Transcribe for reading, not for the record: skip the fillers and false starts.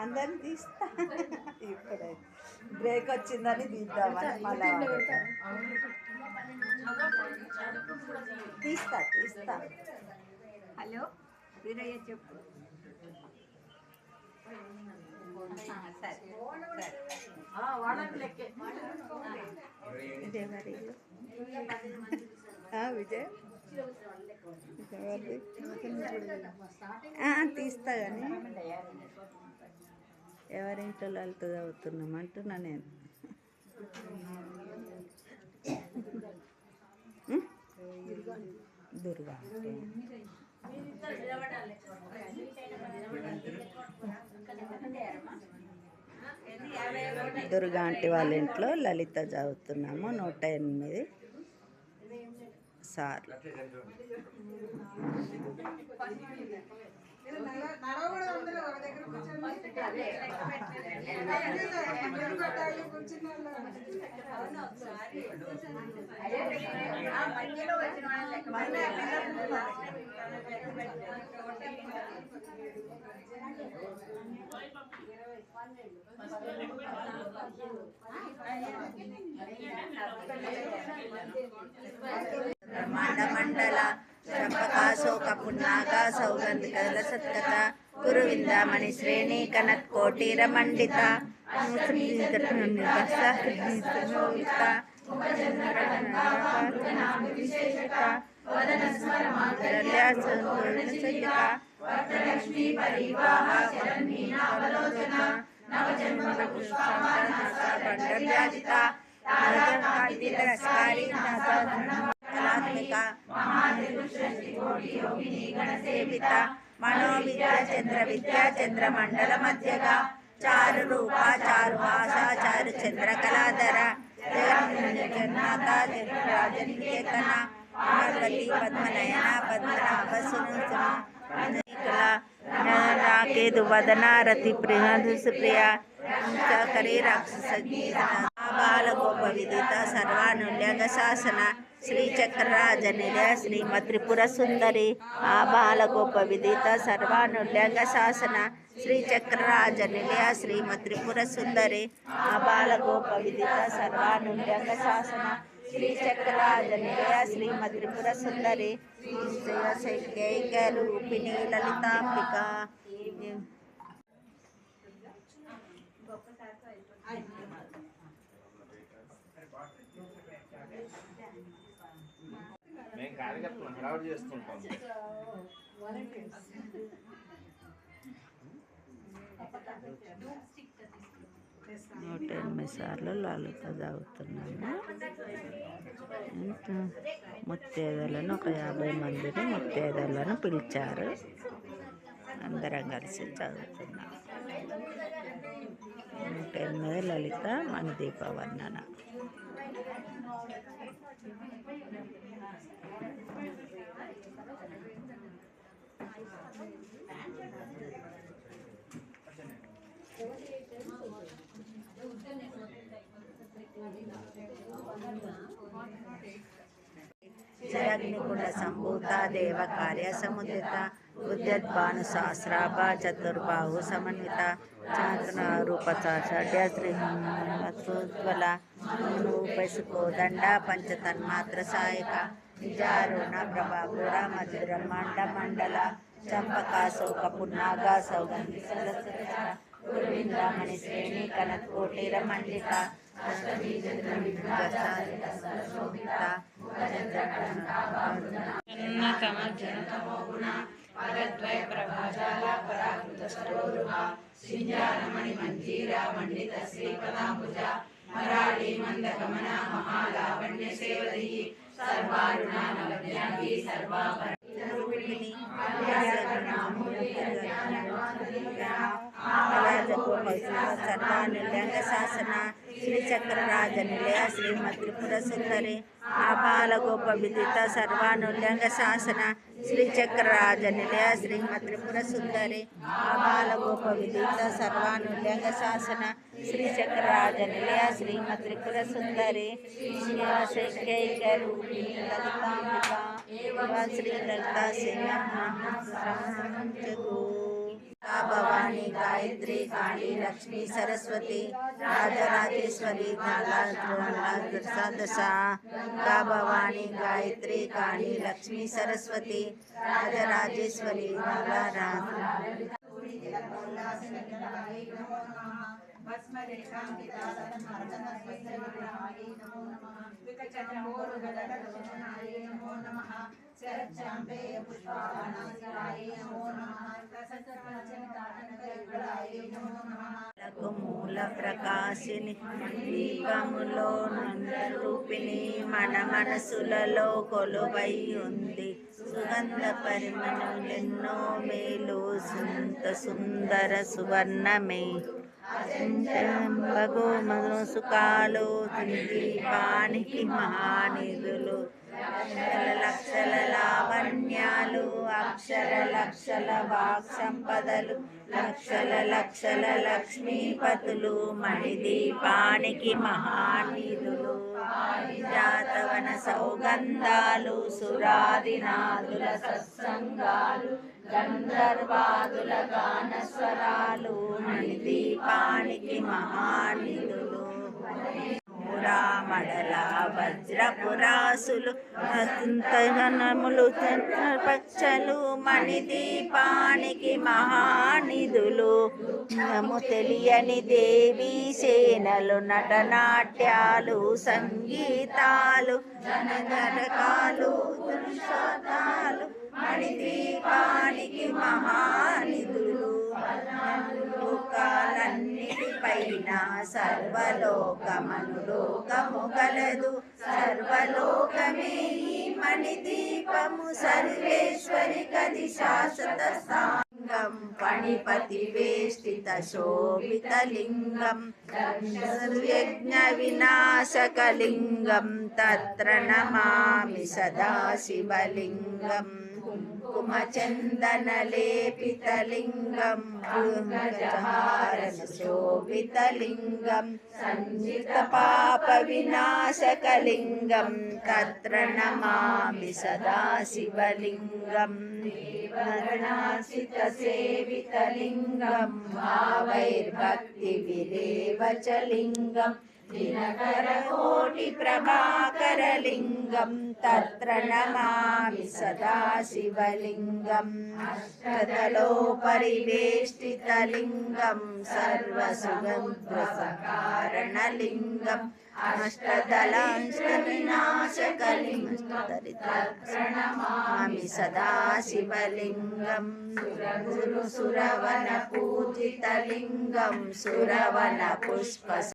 అందరిని తీస్తా. ఇప్పుడే బ్రేక్ వచ్చిందని తీద్దామని మళ్ళా తీస్తా. హలో వీరయ్య చెప్పు. విజయ్ తీస్తా కానీ ఎవరింట్లో లలిత చదువుతున్నాం అంటున్నా నేను. దుర్గా దుర్గా ఆంటీ వాళ్ళ ఇంట్లో లలిత చదువుతున్నాము 108 సార్లు. బ్రహ్మాండ మండల చంపకాశోక పున్నాక సౌగంధికల సత్కత గురువిందామణి శ్రేణి కనత్ కోటీర మండిత మనోవిద్యా చంద్ర విద్యా చంద్ర మండల మధ్యగా చారు రూప చారు వాస చారు చంద్ర కళాధర జగన్నాథ జగరాజనికేతన పార్వతి పద్మనయన పద్మనాభ రాకేదు వదన రతి ప్రియ కరీ రాక్షస బాల గోప విదిత సర్వానుల్యంగ శాసన శ్రీచక్రరాజ నిలయ శ్రీమద్ త్రిపుర సుందరి ఆ బాల గోప విదిత సర్వానుల్యంగ శాసన శ్రీచక్రరాజ నిలయ శ్రీమద్ త్రిపుర సుందరి ఆ బాల గోప విదిత సర్వానుల్యంగ శాసన శ్రీచక్రరాజ నిలయ శ్రీమద్ త్రిపుర సుందరి శైకైక రూపిణి లలితాంబిక. మేము కార్యకర్తలు హడావుడి చేస్తుంటాం. 108 సార్లు లలిత చదువుతున్నాము. ముత్తైదులను ఒక 50 మందిని ముత్తైదులను పిలిచారు. అందరం కలిసి చదువుతున్నాం. 108 లలిత మణిదీప వర్ణన. జరగ్నిపుణ సంభూత దేవ కార్య సముదిత ఉద్యద్భాను సహస్రాభ చతుర్బాహు సమన్విత చాంద్ర రూపచాషడ్య శ్రీమత్వల రూపసుకోదండ పంచతన్మాత్ర సాయక నిజారుణ ప్రభాపుర మధ్య బ్రహ్మాండ మండల చంపకాశోక పున్నాగ సౌగంధి గురువింద్రామణి శ్రేణి కనత్ కోటీర మండిత సర్వానుల్యంగ శాసన శ్రీచక్రరాజ నిలయ శ్రీమద్ త్రిపుర సుందరి ఆపాల గోప విదిత సర్వానుల్యంగ శాసన శ్రీచక్రరాజ నిలయ శ్రీమద్ త్రిపుర సుందరి ఆపాల గోప విదిత సర్వానుల్యంగ శాసన శ్రీచక్రరాజ నిలయ శ్రీమద్ త్రిపుర సుందరి శైకైక రూపిణి లలితాంబిక. श्रीललिता सेनाजगो भवानी गायत्री काली लक्ष्मी सरस्वती राजराजेश्वरी दशा गंगा भवानी गायत्री काली लक्ष्मी सरस्वती राजराजेश्वरी మూల ప్రకాశిని దీపములో రూపిణి మన మనసులలో కొలువై ఉంది సుగంధ పరిమళెన్నో మేలు సుందర సువర్ణమే బగు సుఖాలు దీపానికి మహానిధులు లక్షల లావణ్యాలు అక్షర లక్షల వాక్ సంపదలు లక్షల లక్ష్మీపతులు మణిదీపానికి మహానిధులు జాతవన సౌగంధాలు సురాదినాదుల సత్సంగాలు గంధర్వాదుల గానస్వరాలు మణిదీపానికి మహానిధులు మడల వజ్రపురాసులు పచ్చలు మణిదీపానికి మహానిధులు తెలియని దేవీ సేనలు నటనాట్యాలు సంగీతాలు జనజనకాలు దృశ్యాలు మణిదీపానికి మహానిధులు లోకాలన్నిటిపైన సర్వలోకమనులోకము గలదు సర్వలోకమే ఈ మణిదీపము సర్వేశ్వరి కది శాశ్వత లింగం పణిపతి వేష్టిత శోభిత లింగం యజ్ఞ వినాశకలింగం తత్ర నమామి సదా శివలింగం కుంకుమచందనలేపితలింగం శోభితలింగం సంజిత పాప వినాశకలింగం తత్ర నమామి సదా శివలింగం సేవితలింగం భావైర్భక్తి విరేవచ లింగం దినకర కోటి ప్రభాకరలింగం తత్ర నమామి సదా శివలింగం అష్టదలో పరివేష్టితలింగం సర్వసుగంధసకారణలింగం అష్టదళాష్టవినాశకలింగం తత్ర నమామి సదా శివలింగం సురవన పూజితలింగం సురవన పుష్ప